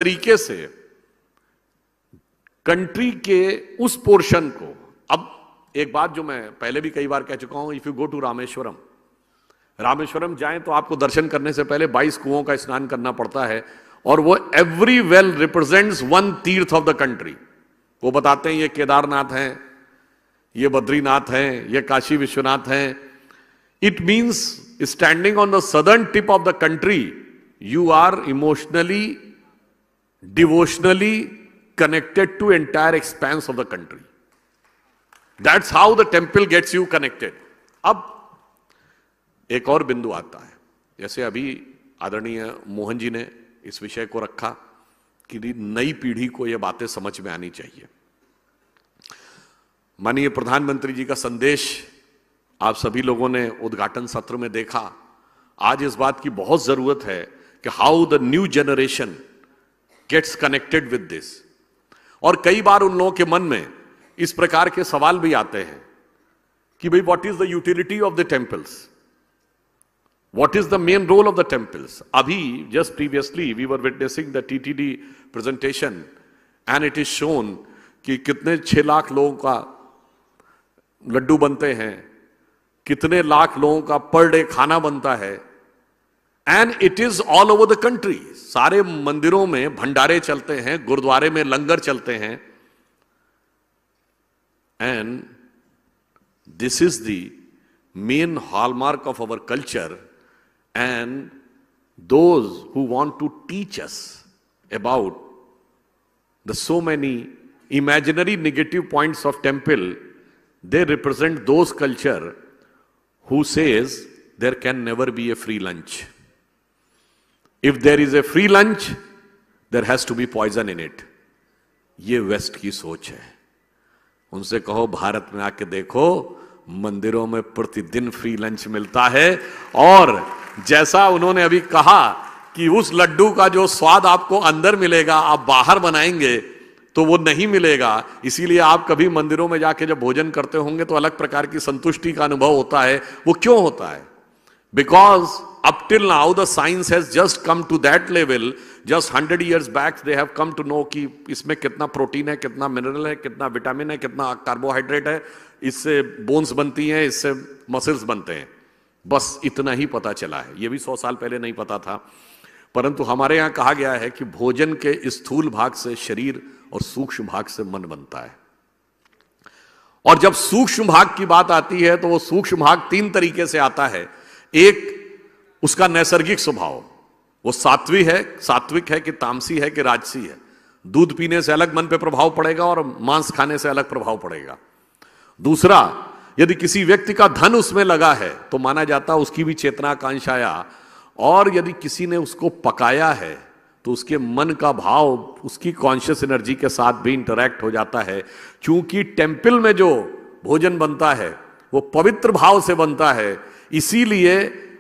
तरीके से कंट्री के उस पोर्शन को, अब एक बात जो मैं पहले भी कई बार कह चुका हूं, if you go to Rameshwaram, Rameshwaram जाएं तो आपको दर्शन करने से पहले 22 कुओं का स्नान करना पड़ता है, और वो एवरी वेल रिप्रेजेंट्स वन तीर्थ ऑफ द कंट्री। वो बताते हैं ये केदारनाथ है, ये बद्रीनाथ है, ये काशी विश्वनाथ है। It means standing on the southern tip of the country, you are emotionally, devotionally connected to entire expanse of the country. That's how the temple gets you connected. अब एक और बिंदु आता है, जैसे अभी आदरणीय मोहन जी ने इस विषय को रखा कि नई पीढ़ी को यह बातें समझ में आनी चाहिए। माननीय प्रधानमंत्री जी का संदेश आप सभी लोगों ने उद्घाटन सत्र में देखा। आज इस बात की बहुत जरूरत है कि how the new generation gets connected with this. और कई बार उन लोगों के मन में इस प्रकार के सवाल भी आते हैं कि भाई what is the utility of the temples, what is the main role of the temples. अभी just previously we were witnessing the TTD presentation and it is shown कि कितने 6 लाख लोगों का लड्डू बनते हैं, कितने लाख लोगों का पर डे खाना बनता है, and it is all over the country. सारे मंदिरों में भंडारे चलते हैं, गुरुद्वारे में लंगर चलते हैं, and this is the main hallmark of our culture. And those who want to teach us about the so many imaginary negative points of temple, they represent those culture who says there can never be a free lunch. If there is a free lunch, there has to be poison in it. ये waste की सोच है। उनसे कहो भारत में आके देखो, मंदिरों में प्रतिदिन फ्री लंच मिलता है, और जैसा उन्होंने अभी कहा कि उस लड्डू का जो स्वाद आपको अंदर मिलेगा, आप बाहर बनाएंगे तो वो नहीं मिलेगा। इसीलिए आप कभी मंदिरों में जाके जब भोजन करते होंगे तो अलग प्रकार की संतुष्टि का अनुभव होता है। वो क्यों होता है? Because up till now the science has just come to that level. Just 100 years back they have come to know कि इसमें कितना प्रोटीन है, कितना मिनरल है, कितना विटामिन है, कितना कार्बोहाइड्रेट है, इससे बोन्स बनती हैं, इससे मसल्स बनते हैं। बस इतना ही पता चला है। ये भी 100 साल पहले नहीं पता था। परंतु हमारे यहां कहा गया है कि भोजन के स्थूल भाग से शरीर और सूक्ष्म भाग से मन बनता है। और जब सूक्ष्म भाग की बात आती है तो वो सूक्ष्म भाग 3 तरीके से आता है। एक, उसका नैसर्गिक स्वभाव, वो सात्विक है कि तामसी है कि राजसी है। दूध पीने से अलग मन पे प्रभाव पड़ेगा और मांस खाने से अलग प्रभाव पड़ेगा। दूसरा, यदि किसी व्यक्ति का धन उसमें लगा है तो माना जाता है उसकी भी चेतना का अंश आया, और यदि किसी ने उसको पकाया है तो उसके मन का भाव उसकी कॉन्शियस एनर्जी के साथ भी इंटरैक्ट हो जाता है। क्योंकि टेम्पल में जो भोजन बनता है वो पवित्र भाव से बनता है, इसीलिए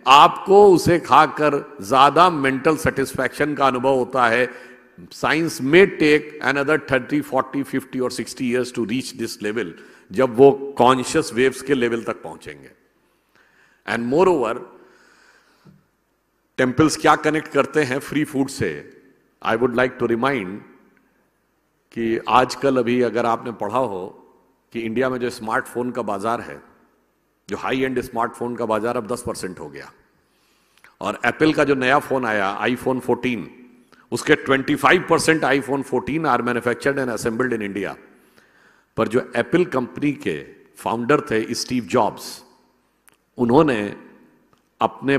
आपको उसे खाकर ज्यादा मेंटल सेटिस्फैक्शन का अनुभव होता है। साइंस में टेक अनदर 30, 40, 50 और 60 years to reach this level, जब वो कॉन्शियस वेव्स के लेवल तक पहुंचेंगे। एंड मोर ओवर, टेम्पल्स क्या कनेक्ट करते हैं फ्री फूड से? I would like to remind कि आजकल अभी अगर आपने पढ़ा हो कि इंडिया में जो स्मार्टफोन का बाजार है, जो हाई एंड स्मार्टफोन का बाजार अब 10% हो गया, और एप्पल का जो नया फोन आया आईफोन 14, उसके 25% iPhone 14 are manufactured and assembled in India. पर जो एप्पल कंपनी के फाउंडर थे स्टीव जॉब्स, उन्होंने अपने